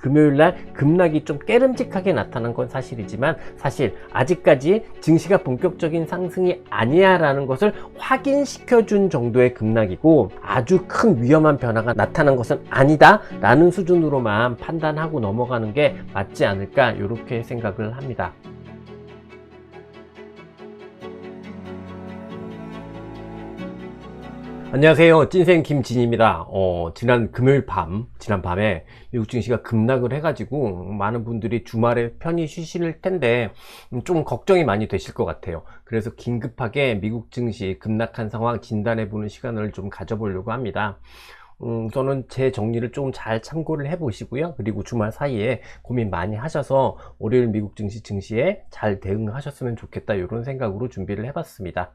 금요일날 급락이 좀 깨름직하게 나타난 건 사실이지만 사실 아직까지 증시가 본격적인 상승이 아니야 라는 것을 확인시켜 준 정도의 급락이고 아주 큰 위험한 변화가 나타난 것은 아니다 라는 수준으로만 판단하고 넘어가는 게 맞지 않을까 이렇게 생각을 합니다. 안녕하세요. 찐생 김진입니다. 지난 밤에 미국 증시가 급락을 해가지고 많은 분들이 주말에 편히 쉬실 텐데 좀 걱정이 많이 되실 것 같아요. 그래서 긴급하게 미국 증시 급락한 상황 진단해보는 시간을 좀 가져보려고 합니다. 우선은 제 정리를 좀 잘 참고를 해 보시고요. 그리고 주말 사이에 고민 많이 하셔서 월요일 미국 증시에 잘 대응하셨으면 좋겠다 이런 생각으로 준비를 해봤습니다.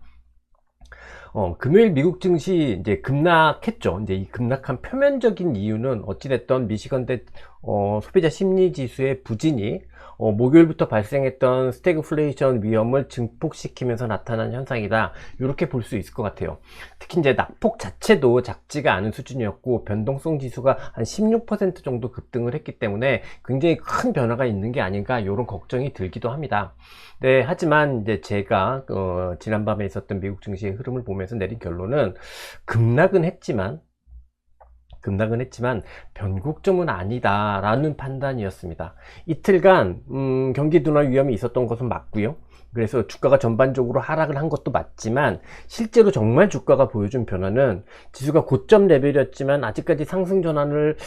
금요일 미국 증시 이제 급락했죠. 이제 이 급락한 표면적인 이유는 어찌됐던 미시건대 소비자 심리 지수의 부진이 목요일부터 발생했던 스태그플레이션 위험을 증폭시키면서 나타난 현상이다. 이렇게 볼 수 있을 것 같아요. 특히 이제 낙폭 자체도 작지가 않은 수준이었고 변동성 지수가 한 16% 정도 급등을 했기 때문에 굉장히 큰 변화가 있는 게 아닌가 이런 걱정이 들기도 합니다. 네, 하지만 이제 제가 지난밤에 있었던 미국 증시의 흐름을 보면서 내린 결론은 급락은 했지만 변곡점은 아니다 라는 판단이었습니다. 이틀간 경기 둔화 위험이 있었던 것은 맞고요. 그래서 주가가 전반적으로 하락을 한 것도 맞지만 실제로 정말 주가가 보여준 변화는 지수가 고점 레벨이었지만 아직까지 상승 전환을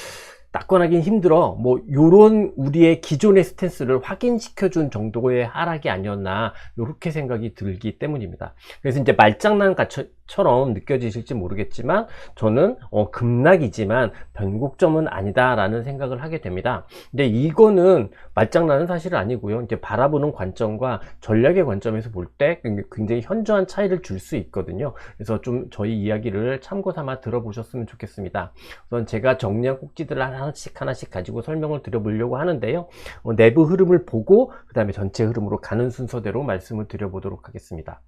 낙관하기는 힘들어 요런 우리의 기존의 스탠스를 확인시켜 준 정도의 하락이 아니었나 이렇게 생각이 들기 때문입니다. 그래서 이제 말장난처럼 느껴지실지 모르겠지만 저는 급락이지만 변곡점은 아니다 라는 생각을 하게 됩니다. 근데 이거는 말장난은 사실 아니고요. 이제 바라보는 관점과 전략의 관점에서 볼 때 굉장히 현저한 차이를 줄 수 있거든요. 그래서 좀 저희 이야기를 참고 삼아 들어보셨으면 좋겠습니다. 우선 제가 정리한 꼭지들을 하나씩 가지고 설명을 드려보려고 하는데요. 내부 흐름을 보고 그 다음에 전체 흐름으로 가는 순서대로 말씀을 드려보도록 하겠습니다.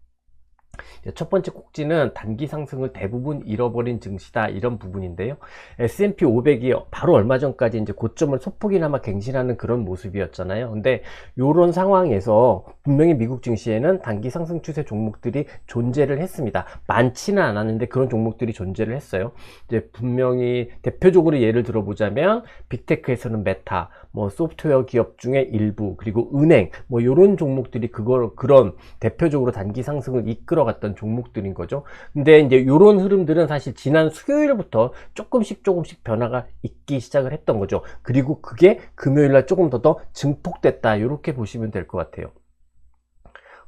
첫 번째 꼭지는 단기 상승을 대부분 잃어버린 증시다 이런 부분인데요. S&P 500이 바로 얼마 전까지 이제 고점을 소폭이나마 갱신하는 그런 모습이었잖아요. 근데 이런 상황에서 분명히 미국 증시에는 단기 상승 추세 종목들이 존재를 했습니다. 많지는 않았는데 그런 종목들이 존재를 했어요. 이제 분명히 대표적으로 예를 들어보자면 빅테크에서는 메타, 소프트웨어 기업 중에 일부, 그리고 은행, 이런 종목들이 그런 대표적으로 단기 상승을 이끌어갔던 종목들인 거죠. 근데 이제 이런 흐름들은 사실 지난 수요일부터 조금씩 변화가 있기 시작을 했던 거죠. 그리고 그게 금요일날 조금 더 증폭됐다 이렇게 보시면 될 것 같아요.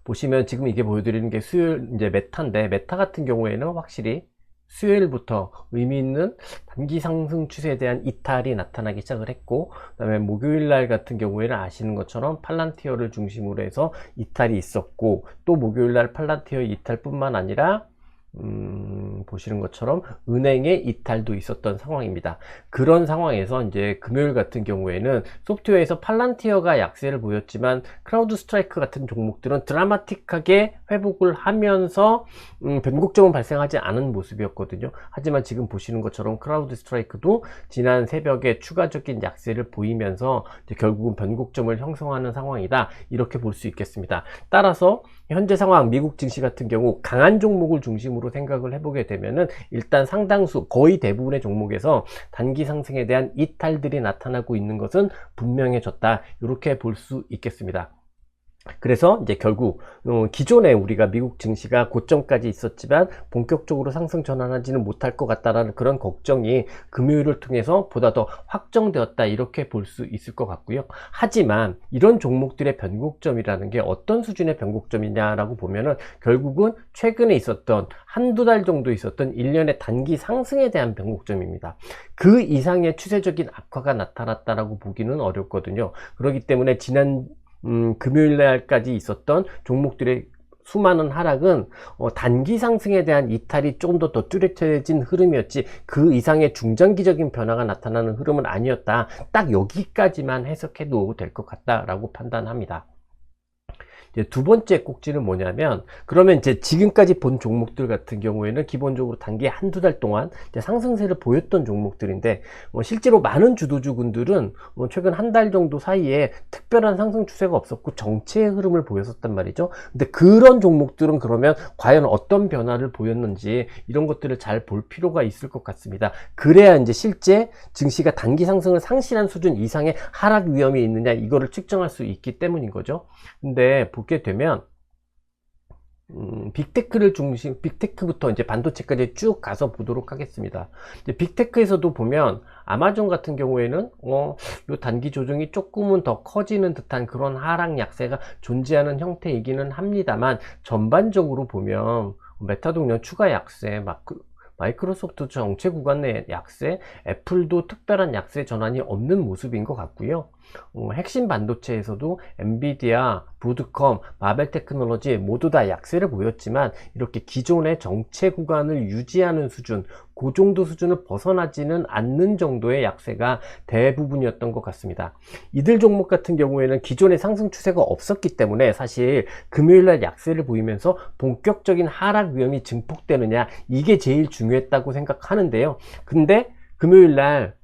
보시면 지금 이게 보여드리는 게 수요일 이제 메타인데 메타 같은 경우에는 확실히 수요일부터 의미 있는 단기 상승 추세에 대한 이탈이 나타나기 시작을 했고, 그 다음에 목요일날 같은 경우에는 아시는 것처럼 팔란티어를 중심으로 해서 이탈이 있었고, 또 목요일날 팔란티어 이탈뿐만 아니라 보시는 것처럼 은행의 이탈도 있었던 상황입니다. 그런 상황에서 이제 금요일 같은 경우에는 소프트웨어에서 팔란티어가 약세를 보였지만 크라우드 스트라이크 같은 종목들은 드라마틱하게 회복을 하면서 변곡점은 발생하지 않은 모습이었거든요. 하지만 지금 보시는 것처럼 크라우드 스트라이크도 지난 새벽에 추가적인 약세를 보이면서 이제 결국은 변곡점을 형성하는 상황이다 이렇게 볼 수 있겠습니다. 따라서 현재 상황 미국 증시 같은 경우 강한 종목을 중심으로 생각을 해보게 되면은 일단 상당수 거의 대부분의 종목에서 단기 상승에 대한 이탈들이 나타나고 있는 것은 분명해졌다 이렇게 볼 수 있겠습니다. 그래서 이제 결국 기존에 우리가 미국 증시가 고점까지 있었지만 본격적으로 상승 전환하지는 못할 것 같다라는 그런 걱정이 금요일을 통해서 보다 더 확정되었다 이렇게 볼 수 있을 것 같고요. 하지만 이런 종목들의 변곡점이라는 게 어떤 수준의 변곡점이냐라고 보면은 결국은 최근에 있었던 한두 달 정도 있었던 일련의 단기 상승에 대한 변곡점입니다. 그 이상의 추세적인 악화가 나타났다라고 보기는 어렵거든요. 그렇기 때문에 지난 금요일 날까지 있었던 종목들의 수많은 하락은 단기 상승에 대한 이탈이 조금 더 뚜렷해진 흐름이었지 그 이상의 중장기적인 변화가 나타나는 흐름은 아니었다. 딱 여기까지만 해석해도 될 것 같다라고 판단합니다. 이제 두 번째 꼭지는 뭐냐면, 그러면 이제 지금까지 본 종목들 같은 경우에는 기본적으로 단기 한두 달 동안 이제 상승세를 보였던 종목들인데, 실제로 많은 주도주군들은 최근 한 달 정도 사이에 특별한 상승 추세가 없었고 정체의 흐름을 보였었단 말이죠. 근데 그런 종목들은 그러면 과연 어떤 변화를 보였는지 이런 것들을 잘 볼 필요가 있을 것 같습니다. 그래야 이제 실제 증시가 단기 상승을 상실한 수준 이상의 하락 위험이 있느냐, 이거를 측정할 수 있기 때문인 거죠. 근데 보게 되면 빅테크부터 이제 반도체까지 쭉 가서 보도록 하겠습니다. 이제 빅테크에서도 보면 아마존 같은 경우에는 요 단기 조정이 조금은 더 커지는 듯한 그런 하락 약세가 존재하는 형태이기는 합니다만, 전반적으로 보면 메타 동력 추가 약세, 마이크로소프트 정체 구간 내 약세, 애플도 특별한 약세 전환이 없는 모습인 것 같고요. 핵심 반도체에서도 엔비디아, 브로드컴, 마벨테크놀로지 모두 다 약세를 보였지만 이렇게 기존의 정체 구간을 유지하는 수준, 그 정도 수준을 벗어나지는 않는 정도의 약세가 대부분이었던 것 같습니다. 이들 종목 같은 경우에는 기존의 상승 추세가 없었기 때문에 사실 금요일날 약세를 보이면서 본격적인 하락 위험이 증폭되느냐, 이게 제일 중요했다고 생각하는데요. 근데 금요일날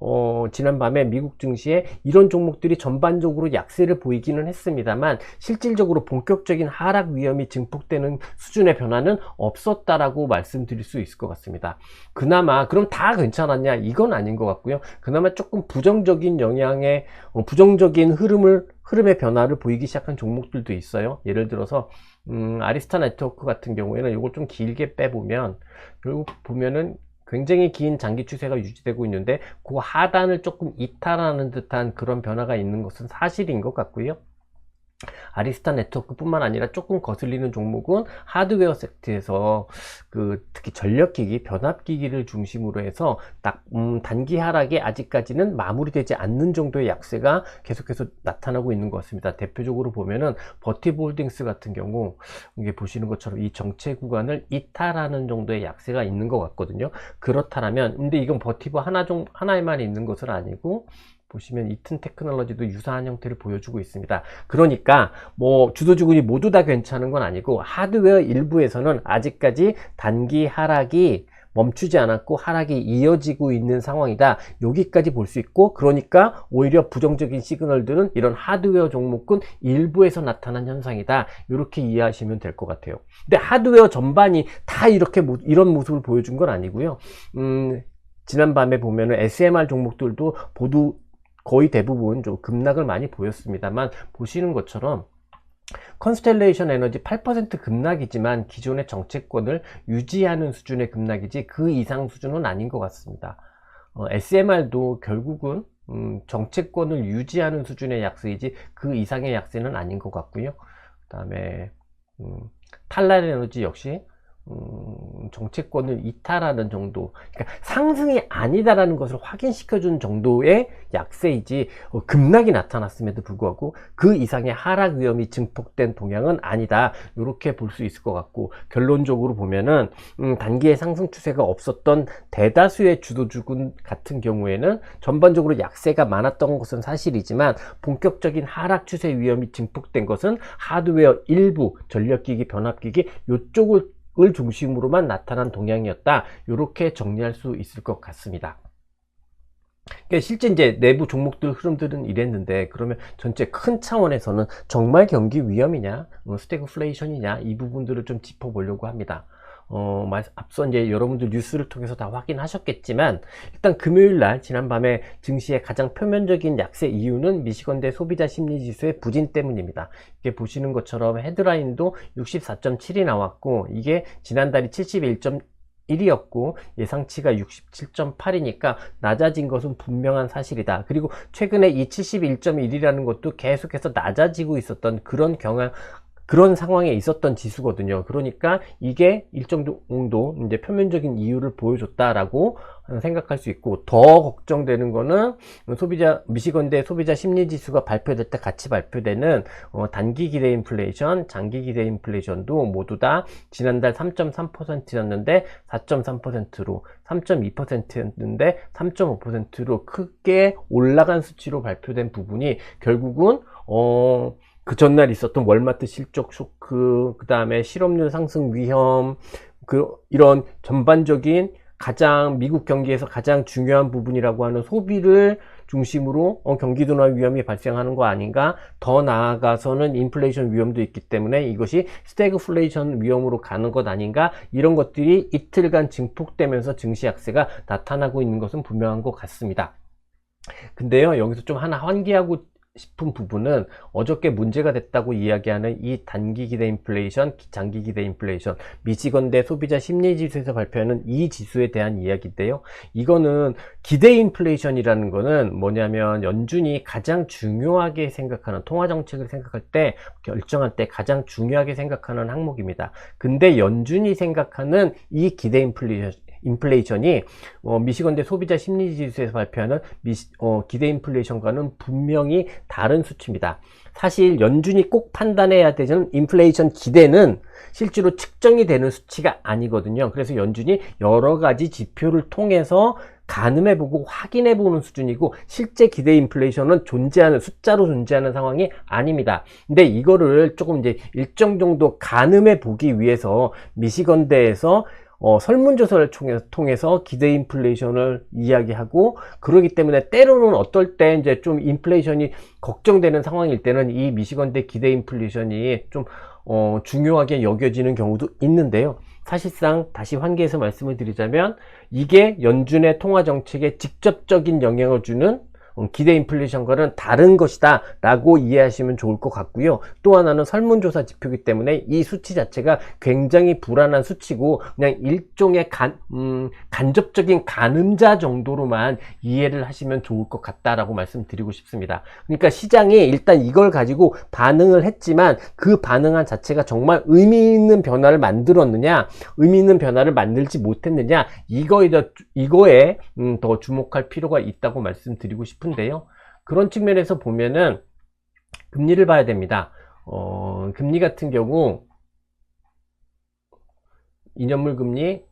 지난밤에 미국 증시에 이런 종목들이 전반적으로 약세를 보이기는 했습니다만 실질적으로 본격적인 하락 위험이 증폭되는 수준의 변화는 없었다라고 말씀드릴 수 있을 것 같습니다. 그나마 그럼 다 괜찮았냐, 이건 아닌 것 같고요. 그나마 조금 부정적인 영향의 부정적인 흐름의 변화를 보이기 시작한 종목들도 있어요. 예를 들어서 아리스타 네트워크 같은 경우에는 이걸 좀 길게 빼보면 결국 보면은 굉장히 긴 장기 추세가 유지되고 있는데 그 하단을 조금 이탈하는 듯한 그런 변화가 있는 것은 사실인 것 같고요. 아리스타 네트워크 뿐만 아니라 조금 거슬리는 종목은 하드웨어 섹터에서 특히 전력기기, 변압기기를 중심으로 해서 단기 하락이 아직까지는 마무리되지 않는 정도의 약세가 계속해서 나타나고 있는 것 같습니다. 대표적으로 보면은 버티브 홀딩스 같은 경우 이게 보시는 것처럼 이 정체 구간을 이탈하는 정도의 약세가 있는 것 같거든요. 그렇다면 근데 이건 버티브 하나에만 있는 것은 아니고 보시면 이튼 테크놀로지도 유사한 형태를 보여주고 있습니다. 그러니까 주도주군이 모두 다 괜찮은 건 아니고 하드웨어 일부에서는 아직까지 단기 하락이 멈추지 않았고 하락이 이어지고 있는 상황이다, 여기까지 볼 수 있고, 그러니까 오히려 부정적인 시그널들은 이런 하드웨어 종목은 일부에서 나타난 현상이다, 이렇게 이해하시면 될 것 같아요. 근데 하드웨어 전반이 다 이런 모습을 보여준 건 아니고요. 지난밤에 보면은 SMR 종목들도 모두 거의 대부분 좀 급락을 많이 보였습니다만, 보시는 것처럼 컨스텔레이션 에너지 8% 급락이지만 기존의 정체권을 유지하는 수준의 급락이지 그 이상 수준은 아닌 것 같습니다. SMR도 결국은 정체권을 유지하는 수준의 약세이지 그 이상의 약세는 아닌 것 같고요. 그 다음에 탈랄 에너지 역시 정체권을 이탈하는 정도, 그러니까 상승이 아니다라는 것을 확인시켜준 정도의 약세이지 급락이 나타났음에도 불구하고 그 이상의 하락 위험이 증폭된 동향은 아니다, 이렇게 볼 수 있을 것 같고, 결론적으로 보면은 단기의 상승 추세가 없었던 대다수의 주도주군 같은 경우에는 전반적으로 약세가 많았던 것은 사실이지만 본격적인 하락 추세 위험이 증폭된 것은 하드웨어 일부, 전력기기, 변압기기 이쪽을 중심으로만 나타난 동향이었다, 이렇게 정리할 수 있을 것 같습니다. 그러니까 실제 이제 내부 종목들 흐름들은 이랬는데, 그러면 전체 큰 차원에서는 정말 경기 위험이냐, 스태그플레이션이냐, 이 부분들을 좀 짚어보려고 합니다. 앞서 이제 여러분들 뉴스를 통해서 다 확인하셨겠지만, 일단 금요일날 지난밤에 증시의 가장 표면적인 약세 이유는 미시건대 소비자 심리지수의 부진 때문입니다. 이게 보시는 것처럼 헤드라인도 64.7이 나왔고, 이게 지난달이 71.1이었고 예상치가 67.8이니까 낮아진 것은 분명한 사실이다. 그리고 최근에 이 71.1이라는 것도 계속해서 낮아지고 있었던 그런 상황에 있었던 지수거든요. 그러니까 이게 일정 정도 이제 표면적인 이유를 보여줬다라고 생각할 수 있고, 더 걱정되는 거는 미시건대 소비자 심리지수가 발표될 때 같이 발표되는 단기 기대 인플레이션, 장기 기대 인플레이션도 모두 다 지난달 3.3%였는데 4.3%로, 3.2%였는데 3.5%로 크게 올라간 수치로 발표된 부분이 결국은 그 전날 있었던 월마트 실적 쇼크, 그 다음에 실업률 상승 위험, 이런 전반적인 가장 미국 경기에서 가장 중요한 부분이라고 하는 소비를 중심으로 경기 둔화 위험이 발생하는 거 아닌가. 더 나아가서는 인플레이션 위험도 있기 때문에 이것이 스태그플레이션 위험으로 가는 것 아닌가. 이런 것들이 이틀간 증폭되면서 증시 약세가 나타나고 있는 것은 분명한 것 같습니다. 근데요, 여기서 좀 하나 환기하고 싶은 부분은 어저께 문제가 됐다고 이야기하는 이 단기 기대 인플레이션, 장기 기대 인플레이션, 미시건대 소비자 심리지수에서 발표하는 이 지수에 대한 이야기인데요. 이거는 기대 인플레이션이라는 거는 뭐냐면 연준이 가장 중요하게 생각하는 통화정책을 생각할 때, 결정할 때 가장 중요하게 생각하는 항목입니다. 근데 연준이 생각하는 이 기대 인플레이션이 미시건대 소비자 심리지수에서 발표하는 기대 인플레이션과는 분명히 다른 수치입니다. 사실 연준이 꼭 판단해야 되는 인플레이션 기대는 실제로 측정이 되는 수치가 아니거든요. 그래서 연준이 여러 가지 지표를 통해서 가늠해보고 확인해보는 수준이고, 실제 기대 인플레이션은 숫자로 존재하는 상황이 아닙니다. 근데 이거를 조금 이제 일정 정도 가늠해보기 위해서 미시건대에서 설문조사를 통해서 기대 인플레이션을 이야기하고, 그러기 때문에 때로는 어떨 때 이제 좀 인플레이션이 걱정되는 상황일 때는 이 미시건대 기대 인플레이션이 좀 중요하게 여겨지는 경우도 있는데요. 사실상 다시 환기해서 말씀을 드리자면 이게 연준의 통화 정책에 직접적인 영향을 주는 기대 인플레이션과는 다른 것이다 라고 이해하시면 좋을 것 같고요. 또 하나는 설문조사 지표이기 때문에 이 수치 자체가 굉장히 불안한 수치고, 그냥 일종의 간접적인 가늠자 정도로만 이해를 하시면 좋을 것 같다라고 말씀드리고 싶습니다. 그러니까 시장이 일단 이걸 가지고 반응을 했지만 그 반응한 자체가 정말 의미 있는 변화를 만들었느냐, 의미 있는 변화를 만들지 못했느냐, 이거에 더 주목할 필요가 있다고 말씀드리고 싶은데요. 그런 측면에서 보면은 금리를 봐야 됩니다. 금리 같은 경우 2년물 금리,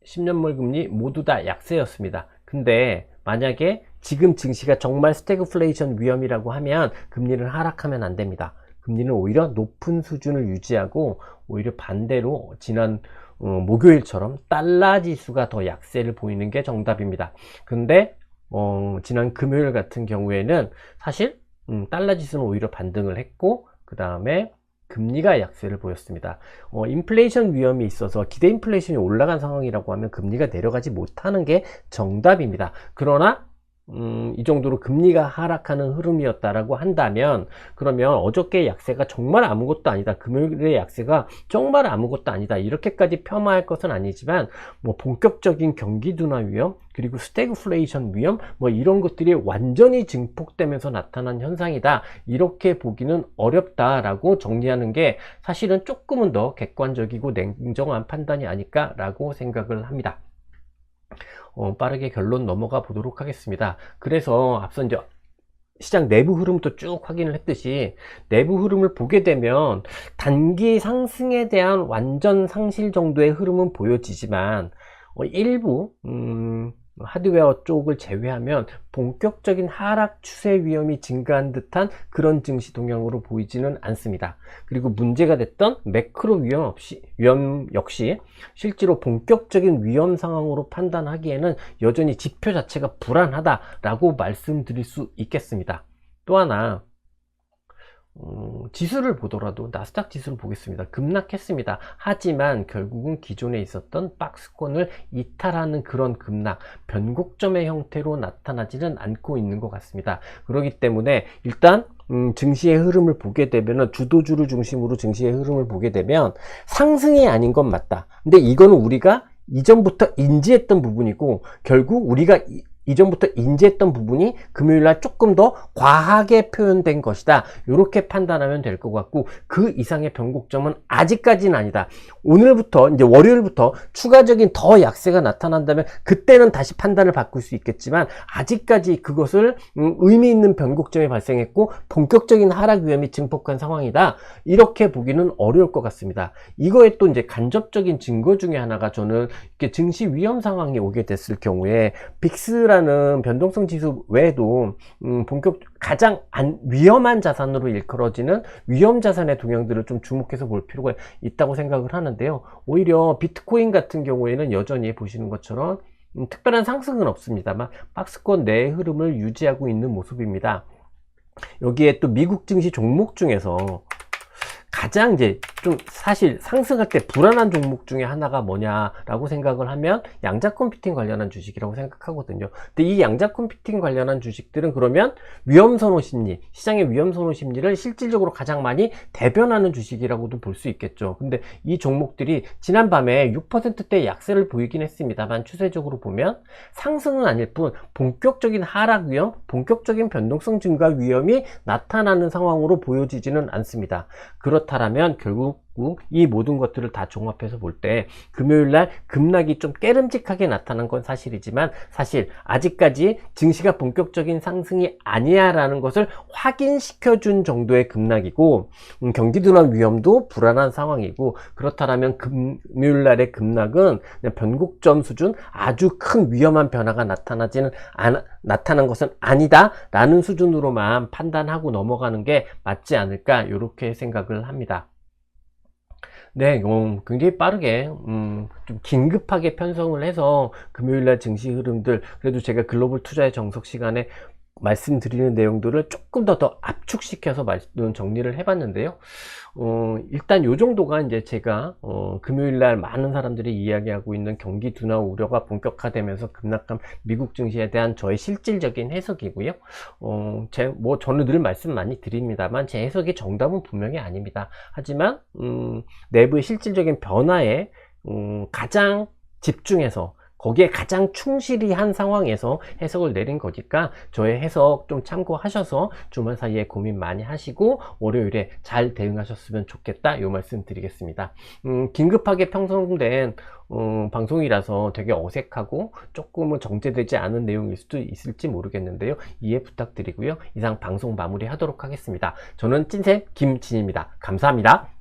10년물 금리 모두 다 약세였습니다. 근데 만약에 지금 증시가 정말 스태그플레이션 위험이라고 하면 금리를 하락하면 안 됩니다. 금리는 오히려 높은 수준을 유지하고, 오히려 반대로 지난 목요일처럼 달러 지수가 더 약세를 보이는 게 정답입니다. 근데 지난 금요일 같은 경우에는 사실 달러 지수는 오히려 반등을 했고, 그 다음에 금리가 약세를 보였습니다. 인플레이션 위험이 있어서 기대 인플레이션이 올라간 상황이라고 하면 금리가 내려가지 못하는 게 정답입니다. 그러나 이 정도로 금리가 하락하는 흐름이었다라고 한다면, 그러면 어저께 약세가 정말 아무것도 아니다, 금요일의 약세가 정말 아무것도 아니다, 이렇게까지 폄하할 것은 아니지만, 본격적인 경기 둔화 위험, 그리고 스태그플레이션 위험, 이런 것들이 완전히 증폭되면서 나타난 현상이다, 이렇게 보기는 어렵다라고 정리하는 게 사실은 조금은 더 객관적이고 냉정한 판단이 아닐까라고 생각을 합니다. 빠르게 결론 넘어가 보도록 하겠습니다. 그래서 앞서 이제 시장 내부 흐름도 쭉 확인을 했듯이, 내부 흐름을 보게 되면 단기 상승에 대한 완전 상실 정도의 흐름은 보여지지만, 일부 하드웨어 쪽을 제외하면 본격적인 하락 추세 위험이 증가한 듯한 그런 증시 동향으로 보이지는 않습니다. 그리고 문제가 됐던 매크로 위험 역시 실제로 본격적인 위험 상황으로 판단하기에는 여전히 지표 자체가 불안하다라고 말씀드릴 수 있겠습니다. 또 하나, 지수를 보더라도 나스닥 지수를 보겠습니다. 급락했습니다. 하지만 결국은 기존에 있었던 박스권을 이탈하는 그런 급락, 변곡점의 형태로 나타나지는 않고 있는 것 같습니다. 그렇기 때문에 일단 증시의 흐름을 보게 되면, 주도주를 중심으로 증시의 흐름을 보게 되면 상승이 아닌 건 맞다. 근데 이거는 우리가 이전부터 인지했던 부분이고, 결국 우리가 이전부터 인지했던 부분이 금요일날 조금 더 과하게 표현된 것이다, 이렇게 판단하면 될 것 같고, 그 이상의 변곡점은 아직까지는 아니다. 오늘부터 이제 월요일부터 추가적인 더 약세가 나타난다면 그때는 다시 판단을 바꿀 수 있겠지만, 아직까지 그것을 의미 있는 변곡점이 발생했고 본격적인 하락 위험이 증폭한 상황이다, 이렇게 보기는 어려울 것 같습니다. 이거에 또 이제 간접적인 증거 중에 하나가, 저는 이렇게 증시 위험 상황이 오게 됐을 경우에 빅스라 금요일날은 변동성 지수 외에도 가장 위험한 자산으로 일컬어지는 위험 자산의 동향들을 좀 주목해서 볼 필요가 있다고 생각을 하는데요. 오히려 비트코인 같은 경우에는 여전히 보시는 것처럼 특별한 상승은 없습니다만 박스권 내의 흐름을 유지하고 있는 모습입니다. 여기에 또 미국 증시 종목 중에서 가장 이제 좀 사실 상승할 때 불안한 종목 중에 하나가 뭐냐라고 생각을 하면 양자 컴퓨팅 관련한 주식이라고 생각하거든요. 근데 이 양자 컴퓨팅 관련한 주식들은 그러면 위험 선호 심리, 시장의 위험 선호 심리를 실질적으로 가장 많이 대변하는 주식이라고도 볼 수 있겠죠. 근데 이 종목들이 지난밤에 6%대 약세를 보이긴 했습니다만 추세적으로 보면 상승은 아닐 뿐 본격적인 하락 위험, 본격적인 변동성 증가 위험이 나타나는 상황으로 보여지지는 않습니다. 그렇다면 결국 이 모든 것들을 다 종합해서 볼 때 금요일날 급락이 좀 깨름직하게 나타난 건 사실이지만 사실 아직까지 증시가 본격적인 상승이 아니야 라는 것을 확인시켜 준 정도의 급락이고 경기 둔화 위험도 불안한 상황이고 그렇다면 금요일날의 급락은 그냥 변곡점 수준 아주 큰 위험한 변화가 나타난 것은 아니다 라는 수준으로만 판단하고 넘어가는 게 맞지 않을까 이렇게 생각을 합니다. 네, 굉장히 빠르게 좀 긴급하게 편성을 해서 금요일날 증시 흐름들 그래도 제가 글로벌 투자의 정석 시간에 말씀드리는 내용들을 조금 더 압축시켜서 정리를 해봤는데요. 일단 요 정도가 이제 제가 금요일날 많은 사람들이 이야기하고 있는 경기 둔화 우려가 본격화되면서 급락한 미국 증시에 대한 저의 실질적인 해석이고요. 저는 늘 말씀 많이 드립니다만 제 해석이 정답은 분명히 아닙니다. 하지만 내부의 실질적인 변화에 가장 집중해서 거기에 가장 충실히 한 상황에서 해석을 내린 거니까 저의 해석 좀 참고하셔서 주말 사이에 고민 많이 하시고 월요일에 잘 대응하셨으면 좋겠다 이 말씀 드리겠습니다. 긴급하게 편성된 방송이라서 되게 어색하고 조금은 정제되지 않은 내용일 수도 있을지 모르겠는데요. 이해 부탁드리고요. 이상 방송 마무리 하도록 하겠습니다. 저는 찐쌤 김진입니다. 감사합니다.